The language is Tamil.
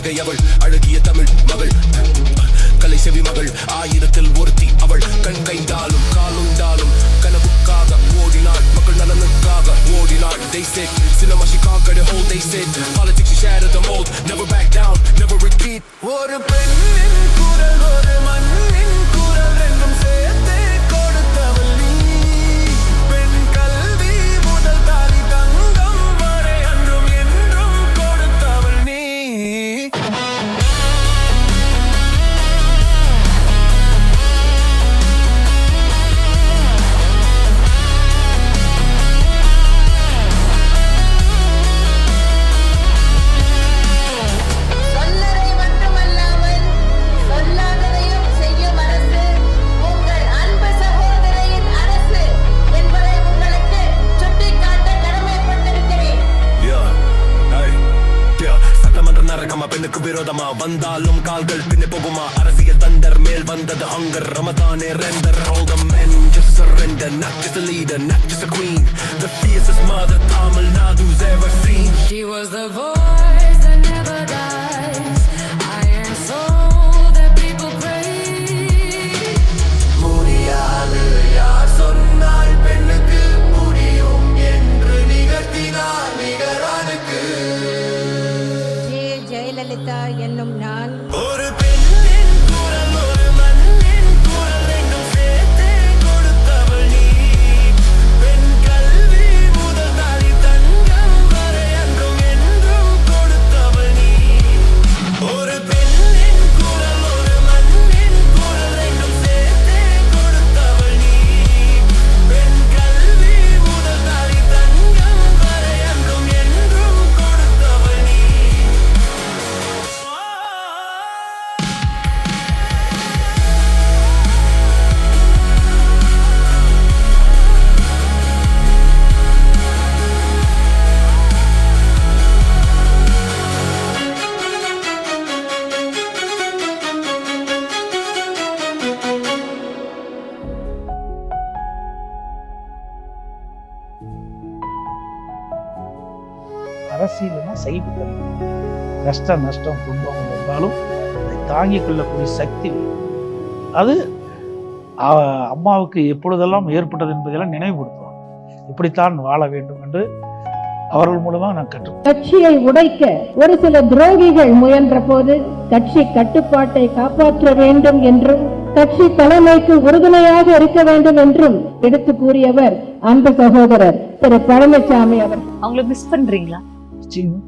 நகை அவள் அழகிய தமிழ் மகள் கலை செவி மகள் ஆயிரத்தில் ஒருத்தி அவள் கண் கைந்தாலும் காலுண்டாலும் கனவுக்காக ஓடினாள் மக்கள் நலனுக்காக ஓடினாள் they said cinema she conquered the whole they said politics she shattered the mold never back down never repeat ஒரு பெண்ணின் குரல் ஒரு மண்ணின் குரல் ரெண்டும் சேர்த்தே கொடுத்தவள் நீ பெண் கல்வி முதல் தாலி தங்கம் வரை அன்றும் என்றும் கொடுத்தவள் நீ பெண்ணுக்கு விரோதமா வந்தாலும் கால்கள் பின்னே போகுமா அரசியல் தண்டர் மேல் வந்தது ஹங்கர் ரமதானே ரெண்டர் all the men just surrender not just a leader not just a queen the fiercest mother Tamil Nadu's ever seen she was the voice that never dies iron soul that people praise முடியாது யார் சொன்னால் பெண்ணுக்கு முடியும் என்று நிகழ்த்தினார் நிகரானுக்கு ஜெயலலிதா என்னும் நான் ஒரு பெண்ணின் குரல் ஒரு மண்ணின் குரல் ரெண்டும் சேர்த்தே கொடுத்தவள் நீ பெண் கல்வி முதல் தாலி தங்கம் வரை அன்றும் என்றும் கொடுத்தவள் நீ ஒரு பெண்ணின் குரல் ஒரு மண்ணின் குரல் ரெண்டும் சேர்த்தே கொடுத்தவள் நீ பெண் கல்வி முதல் தாலி தங்கம் வரை அன்றும் என்றும் கொடுத்தவள் நீ அரசியல்னா சைடு கஷ்டம் நஷ்டம் துன்பம் வந்தாலும் அதை தாங்கிக் கொள்ளக்கூடிய சக்தி அது அம்மாவுக்கு எப்பொழுதெல்லாம் ஏற்பட்டது என்பதெல்லாம் நினைவுபடுத்துவாங்க இப்படித்தான் வாழ வேண்டும் என்று அவர்கள் மூலமாக நான் கற்றுக்கொண்டேன். கட்சியை உடைக்க ஒரு சில துரோகிகள் முயன்ற போது கட்சி கட்டுப்பாட்டை காப்பாற்ற வேண்டும் என்றும் கட்சி தலைமைக்கு உறுதுணையாக இருக்க வேண்டும் என்றும் எடுத்து கூறியவர் அன்பு சகோதரர் திரு பழனிசாமி அவர். அவங்களை மிஸ் பண்றீங்களா? நிச்சயமா